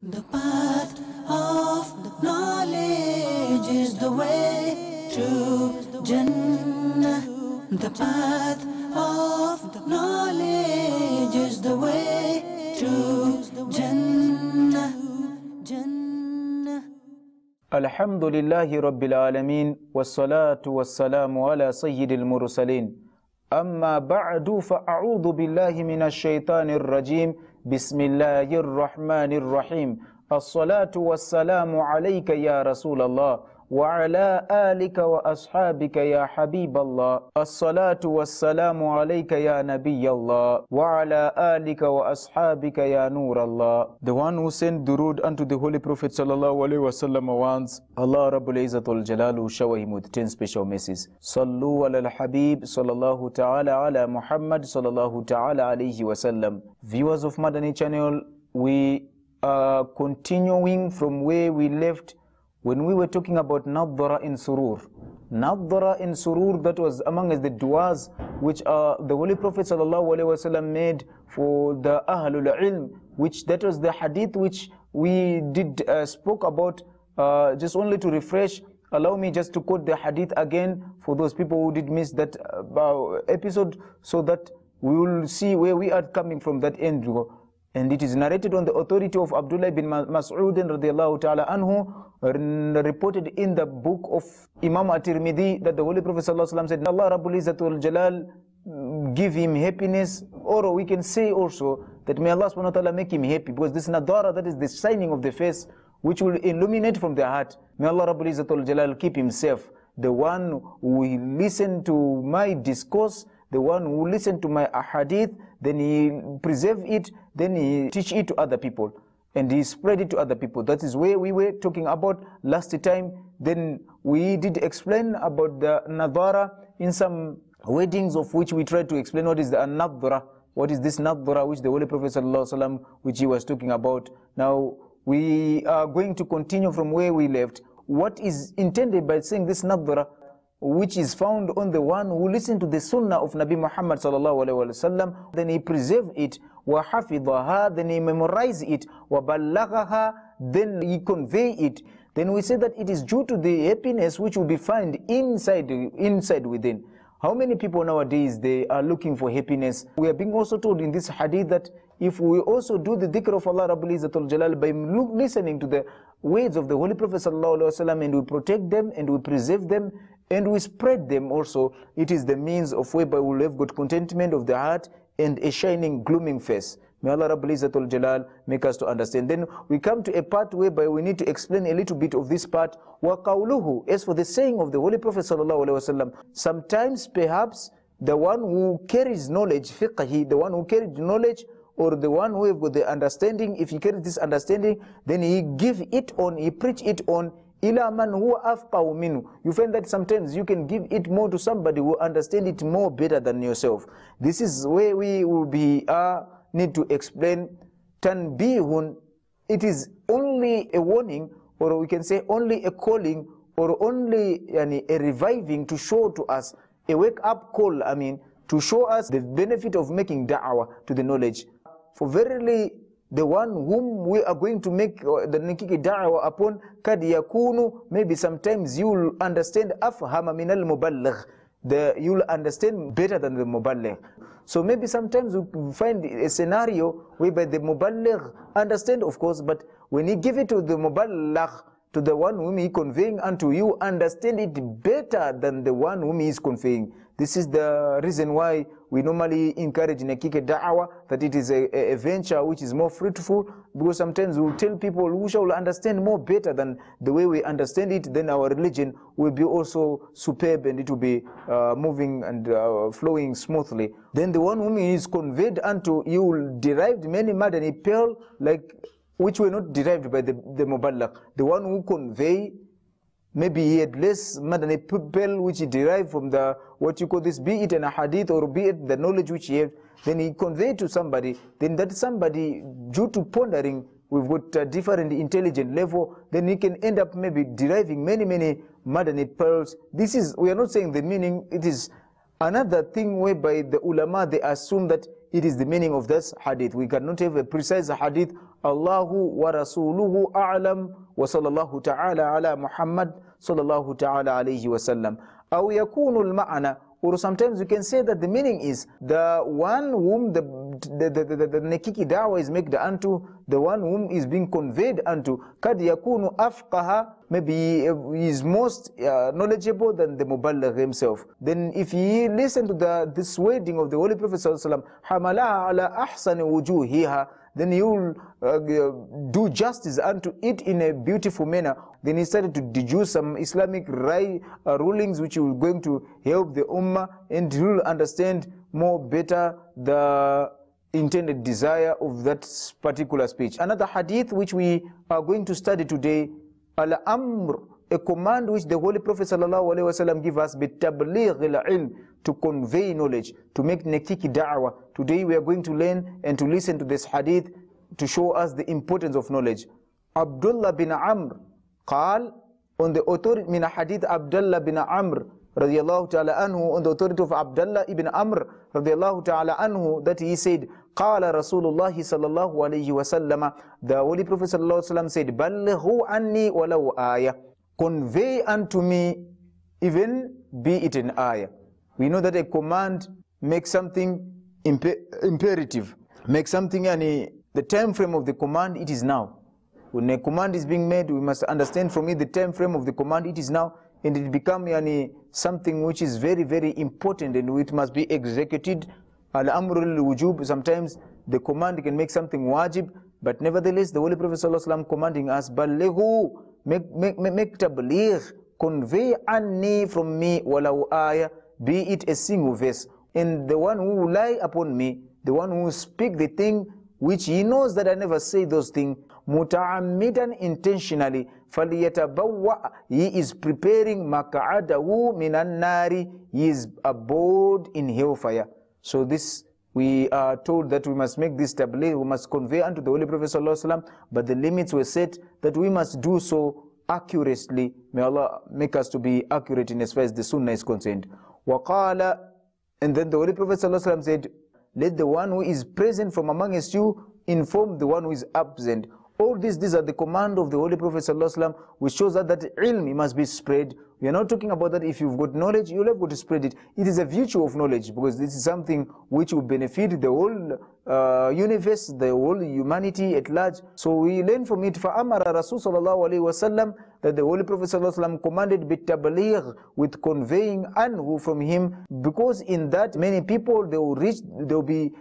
The path of knowledge is the way to Jannah. The path of knowledge is the way to Jannah. Jannah. Alhamdulillahi Rabbil Alameen, wassalatu wassalamu ala sayyidil mursalin. Amma ba'du fa'a'udhu billahi minash shaitanir rajim. Bismillahir rahmanir rahim. As-salatu wassalamu alayka ya Rasulallah wa ala alika wa ashabika ya Habiballah. As-salatu wassalamu alayka ya Nabiyallah wa ala alika wa ashabika ya Nurallah. The one who sent durood unto the Holy Prophet sallallahu alayhi wasallam once, Allah Rabbul Izzatul Jalalu shower him with 10 special mercies. Sallu ala al-Habib sallallahu ta'ala ala Muhammad sallallahu ta'ala alayhi wasallam. Viewers of Madani Channel, we are continuing from where we left when we were talking about Nadhara in Surur. Nadhara in Surur, that was among the du'as which the Holy Prophet ﷺ made for the Ahlul Ilm, which that was the hadith which we did spoke about. Just only to refresh, allow me just to quote the hadith again for those people who did miss that episode, so that we will see where we are coming from that end. And it is narrated on the authority of Abdullah bin Mas'ud radiallahu ta'ala anhu, reported in the book of Imam At-Tirmidhi, that the Holy Prophet ﷺ said, Allah Rabbul Izzatul Jalal give him happiness, or we can say also that may Allah subhanahu wa ta'ala make him happy, because this nadara, that is the shining of the face, which will illuminate from the heart. May Allah Rabbul Izzatul Jalal keep him safe. The one who will listen to my discourse, the one who listen to my hadith, then he preserve it, then he teach it to other people, and he spread it to other people. That is where we were talking about last time. Then we did explain about the nadhara in some weddings, of which we tried to explain what is the nadhara, what is this nadhara which the Holy Prophet ﷺ, which he was talking about. Now we are going to continue from where we left. What is intended by saying this nadhara, which is found on the one who listened to the Sunnah of Nabi Muhammad sallallahu alaihi wasallam, then he preserve it, wa hafidhaha, then he memorize it, wa ballaghaha, then he convey it. Then we say that it is due to the happiness which will be found inside within. How many people nowadays, they are looking for happiness? We are being also told in this hadith that if we also do the dhikr of Allah Rabbul Izzatul Jalal by listening to the words of the Holy Prophet sallallahu alaihi wasallam, and we protect them and we preserve them and we spread them also, it is the means of whereby we will have good contentment of the heart and a shining, glooming face. May Allah Rabbul Izzatul Jalal make us to understand. Then we come to a part whereby we need to explain a little bit of this part. Wa qawluhu, as for the saying of the Holy Prophet sallallahu alaihi wasallam, sometimes perhaps the one who carries knowledge, fiqhi, the one who carries knowledge, or the one who have got the understanding, if he carries this understanding, then he give it on, he preach it on, ila man huwa afqahu minhu. You find that sometimes you can give it more to somebody who understand it more better than yourself. This is where we will be need to explain tanbihun. It is only a warning, or we can say only a calling, or only a reviving to show to us, a wake up call, I mean, to show us the benefit of making da'wah to the knowledge. For verily, the one whom we are going to make the nikiki da'wah upon, kad yakunu, maybe sometimes you will understand afhama min al-muballigh, you will understand better than the muballigh. So maybe sometimes we find a scenario whereby the muballigh understand, of course, but when he give it to the muballigh, to the one whom he conveying unto, you understand it better than the one whom he is conveying. This is the reason why we normally encourage in a da'wah, that it is a venture which is more fruitful, because sometimes we will tell people who shall understand more better than the way we understand it, then our religion will be also superb, and it will be moving and flowing smoothly. Then the one whom he is conveyed unto, you will derive many madani pearl, like which were not derived by the muballigh. The one who convey, maybe he had less madani pearl which he derived from the, what you call this, be it an hadith or be it the knowledge which he had, then he conveyed to somebody, then that somebody, due to pondering, we've got a different intelligent level, then he can end up maybe deriving many madani pearls. This is, we are not saying the meaning, it is another thing whereby the ulama, they assume that it is the meaning of this hadith. We cannot have a precise hadith Allahu wa rasuluhu a'lam wa sallallahu ta'ala ala Muhammad sallallahu ta'ala alayhi wa sallam. Aw yakunu al-ma'na, or sometimes you can say that the meaning is the one whom the nekiki da'wah is made unto, the one whom is being conveyed unto, kad yakunu afqaha, maybe he is most knowledgeable than the muballigh himself. Then if he listen to this wording of the Holy Prophet sallallahu alaihi wasallam, hamalaha ala ahsani wujuhiha, then he will do justice unto it in a beautiful manner. Then he started to deduce some Islamic rulings which will going to help the ummah, and he will understand more better the intended desire of that particular speech. Another hadith which we are going to study today, al-amr, a command which the Holy Prophet sallallahu alaihi wasallam give us, bitabligh al-ilm, to convey knowledge, to make nekiki da'wah. Today we are going to learn and to listen to this hadith to show us the importance of knowledge. Abdullah bin Amr قال, on the authority min hadith Abdullah bin Amr radiyallahu ta'ala anhu, on the authority of Abdullah ibn Amr radiyallahu ta'ala anhu, that he said, qala Rasulullah sallallahu alayhi wa sallam, the Holy Prophet sallallahu alayhi wa sallam said, ballighu anni walau ayah, convey unto me, even be it an ayah. We know that a command makes something imperative, makes something, the time frame of the command, it is now. When a command is being made, we must understand from it the time frame of the command, it is now, and it becomes something which is very, very important and it must be executed. Al-amrul wujub, sometimes the command can make something wajib, but nevertheless the Holy Prophet sallallahu alaihi wasallam commanding us, balighu, make tabligh, convey anni, from me, walau ayah, be it a single verse. And the one who will lie upon me, the one who will speak the thing which he knows that I never say those things, muta'ammidan, intentionally, falyatabawwa, he is preparing maq'adahu minan nari, he is abode in hellfire. So this, we are told that we must make this tabligh, we must convey unto the Holy Prophet sallallahu alaihi wasallam, but the limits were set that we must do so accurately. May Allah make us to be accurate in as far as the Sunnah is concerned. Waqala, and then the Holy Prophet sallallahu alaihi wasallam said, let the one who is present from amongst you inform the one who is absent. All these are the command of the Holy Prophet sallallahu alaihi wasallam, which shows that ilm must be spread. We are not talking about that if you've got knowledge, you'll have got to spread it. It is a virtue of knowledge, because this is something which will benefit the whole universe, the whole humanity at large. So we learn from it. فَأَمَرَ رَسُولُ sallallahu alaihi wasallam, that the Holy Prophet sallallahu alaihi wasallam commanded bitabligh, with conveying anhu, from him, because in that many people they will be,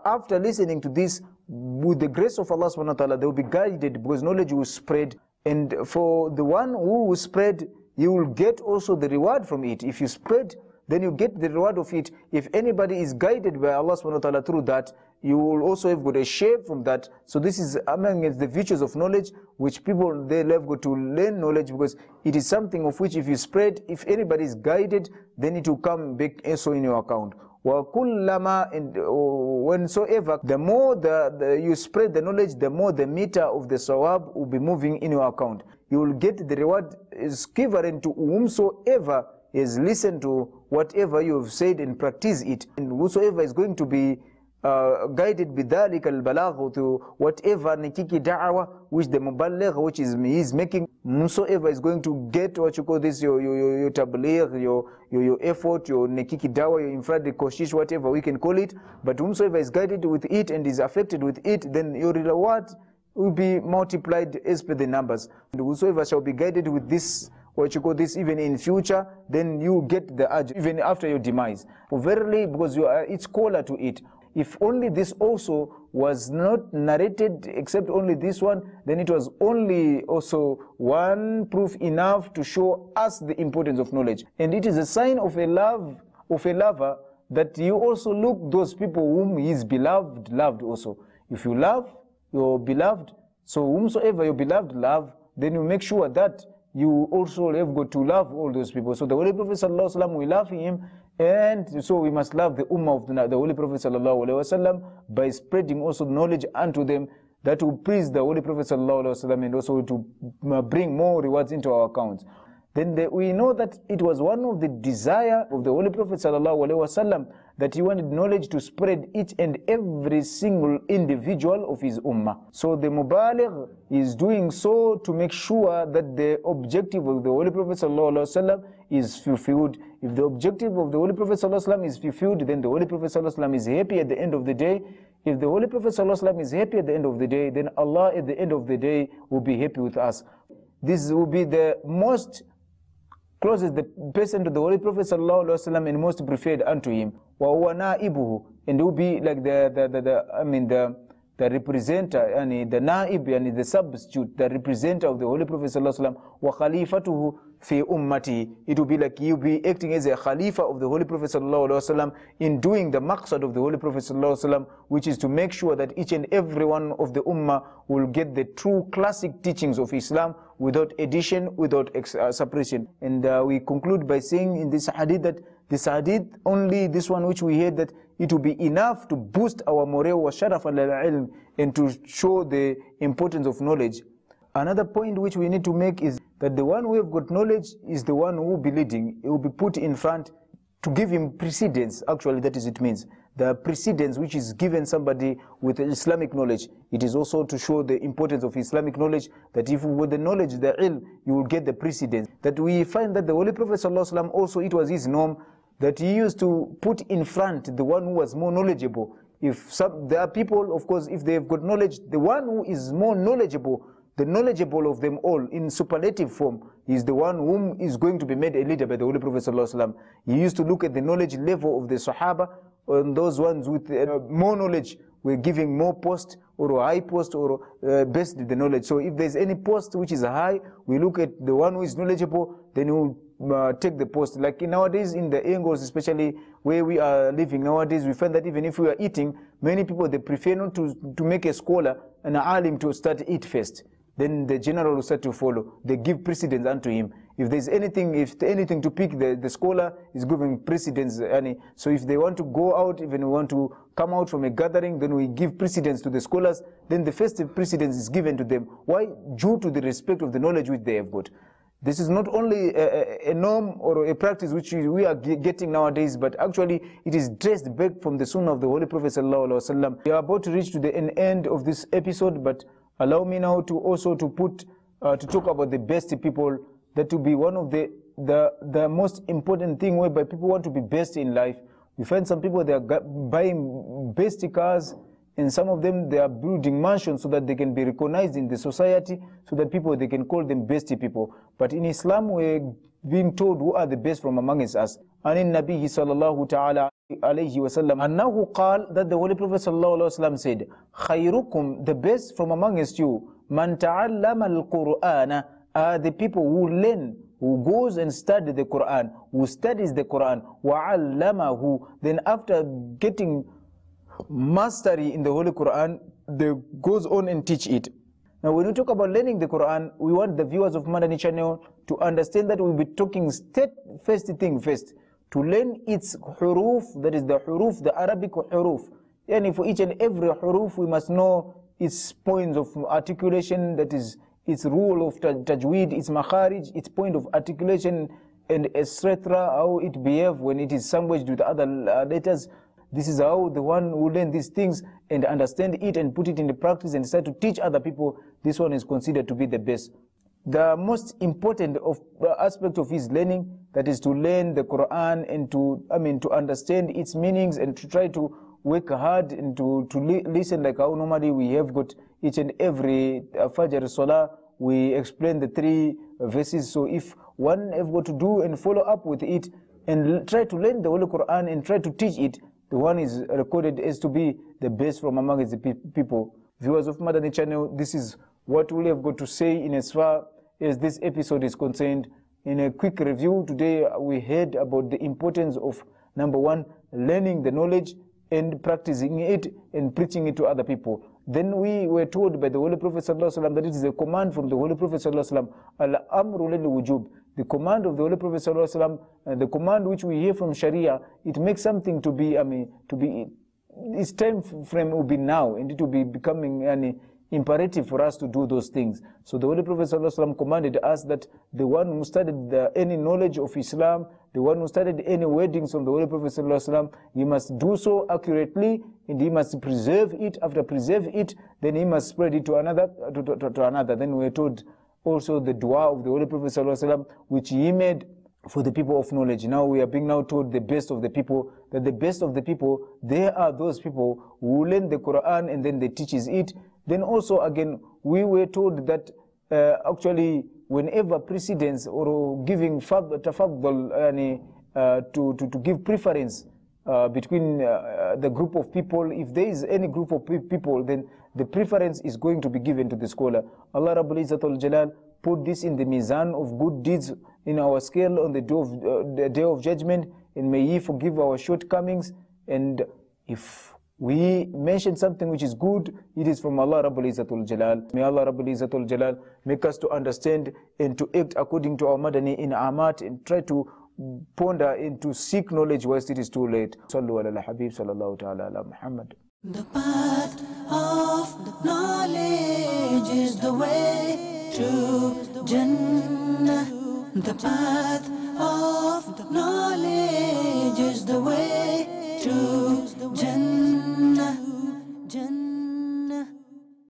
after listening to this, with the grace of Allah subhanahu wa ta'ala, they will be guided, because knowledge will spread. And for the one who will spread, you will get also the reward from it. If you spread, then you get the reward of it. If anybody is guided by Allah subhanahu wa ta'ala through that, you will also have got a share from that. So this is among the virtues of knowledge, which people, they have got to learn knowledge, because it is something of which if you spread, if anybody is guided, then it will come back also in your account. وَكُلَّمَا, and whensoever, the more you spread the knowledge, the more the meter of the sawab will be moving in your account. You will get the reward is equivalent to whomsoever is listened to whatever you have said and practice it. And whosoever is going to be guided bidhalik al-balagh, to whatever nekiki da'wah which the muballigh, which is making, whosoever is going to get what you call this, your tabligh, your effort, your nekiki da'wah, your infrared koshish, whatever we can call it, but whomsoever is guided with it and is affected with it, then your reward will be multiplied as per the numbers. And whosoever shall be guided with this, what you call this, even in future, then you get the ajr even after your demise. For verily, because you are its caller to it. If only this also was not narrated, except only this one, then it was only also one proof enough to show us the importance of knowledge. And it is a sign of a lover, that you also look those people whom his beloved loved also. If you love your beloved, so whomsoever your beloved love, then you make sure that you also have got to love all those people. So the Holy Prophet sallallahu alaihi wasallam, we love him, and so we must love the ummah of the Holy Prophet sallallahu alaihi wasallam by spreading also knowledge unto them that will please the Holy Prophet sallallahu alaihi wasallam, and also to bring more rewards into our accounts. then we know that it was one of the desire of the Holy Prophet ﷺ that he wanted knowledge to spread each and every single individual of his ummah. So the mubaligh is doing so to make sure that the objective of the Holy Prophet ﷺ is fulfilled. If the objective of the Holy Prophet ﷺ is fulfilled, then the Holy Prophet ﷺ is happy at the end of the day. If the Holy Prophet ﷺ is happy at the end of the day, then Allah at the end of the day will be happy with us. This will be the most closest the person to the Holy Prophet ﷺ and most preferred unto him. وَهُوَ نَائِبُهُ, and it will be like the representative, and the naib, and the substitute, the representative of the Holy Prophet ﷺ. وَخَلِيفَتُهُ fi ummati. It will be like you be acting as a khalifa of the Holy Prophet ﷺ in doing the maqsad of the Holy Prophet ﷺ, which is to make sure that each and every one of the ummah will get the true classic teachings of Islam without addition, without suppression. And we conclude by saying in this hadith that this hadith, only this one which we heard, that it will be enough to boost our morale wa sharaf al-ilm and to show the importance of knowledge. Another point which we need to make is that the one who have got knowledge is the one who will be leading. It will be put in front to give him precedence. Actually, that is it means. The precedence which is given somebody with Islamic knowledge, it is also to show the importance of Islamic knowledge, that if with the knowledge, the ilm, you will get the precedence. That we find that the Holy Prophet ﷺ also, it was his norm that he used to put in front the one who was more knowledgeable. If there are people, of course, if they have got knowledge, the one who is more knowledgeable, the knowledgeable of them all in superlative form, is the one whom is going to be made a leader by the Holy Prophet ﷺ. He used to look at the knowledge level of the Sahaba, and those ones with more knowledge were giving more post or a high post or best the knowledge. So if there's any post which is high, we look at the one who is knowledgeable, then he will take the post. Like nowadays in the angles, especially where we are living nowadays, we find that even if we are eating, many people, they prefer not to make a scholar and an alim to start eat first. Then the general will start to follow. They give precedence unto him. If there's anything, to pick, the scholar is giving precedence. So if they want to go out, even want to come out from a gathering, then we give precedence to the scholars. Then the first precedence is given to them. Why? Due to the respect of the knowledge which they have got. This is not only a norm or a practice which we are getting nowadays, but actually it is traced back from the Sunnah of the Holy Prophet ﷺ. We are about to reach to the end of this episode, but allow me now to also to talk about the best people. That to be one of the most important thing whereby people want to be best in life. We find some people, they are buying best cars, and some of them, they are building mansions so that they can be recognized in the society, so that people, they can call them best people. But in Islam, we're being told who are the best from amongst us. And in Nabi sallallahu ta'ala alayhi wa sallam, annahu qal, that the Holy Prophet sallallahu alayhi wa sallam said, khayrukum, the best from amongst you, man ta'allama al-Qur'ana, are the people who learn, who goes and study the Quran, who studies the Quran, wa'allamahu, then after getting mastery in the Holy Quran, they goes on and teach it. Now when we talk about learning the Quran, we want the viewers of Madani Channel to understand that we'll be talking first thing first, to learn its huruf, that is the huruf, the Arabic huruf. And for each and every huruf, we must know its points of articulation, that is its rule of tajweed, its makharij, its point of articulation, and etc., how it behaves when it is sandwiched with other letters. This is how the one who learn these things and understand it and put it into practice and start to teach other people, this one is considered to be the best. The most important aspect of his learning, that is to learn the Quran and to understand its meanings and to try to work hard and to listen, like how normally we have got each and every Fajr Salah, we explain the 3 verses. So if one have got to do and follow up with it and try to learn the Holy Quran and try to teach it, the one is recorded as to be the best from among the people. Viewers of Madani Channel, this is what we have got to say in as far as this episode is concerned. In a quick review, today we heard about the importance of, number 1, learning the knowledge and practicing it and preaching it to other people. Then we were told by the Holy Prophet ﷺ that it is a command from the Holy Prophet ﷺ, al-amru lil-wujub, the command of the Holy Prophet ﷺ, the command which we hear from Sharia. It makes something to be, its time frame will be now, and it will be becoming imperative for us to do those things. So the Holy Prophet ﷺ commanded us that the one who studied any knowledge of Islam, the one who studied any wordings from the Holy Prophet ﷺ, he must do so accurately, and he must preserve it. After preserve it, then he must spread it to another. Then we are told also the dua of the Holy Prophet ﷺ, which he made for the people of knowledge. Now we are being now told the best of the people, that the best of the people, they are those people who learn the Quran and then they teaches it. Then also again, we were told that actually whenever precedence or giving tafaddal, to give preference between the group of people, if there is any group of people, then the preference is going to be given to the scholar. Allah Rabbul Izzatul Jalal put this in the mizan of good deeds in our scale on the day of judgment, and may He forgive our shortcomings. And if we mention something which is good, it is from Allah Rabbul Izzatul Jalal. May Allah Rabbul Izzatul Jalal make us to understand and to act according to our Madani in Amat, and try to ponder and to seek knowledge whilst it is too late. Sallu ala Habib sallallahu ta'ala ala Muhammad. The path of knowledge is the way to Jannah. The path of knowledge is the way to Jannah.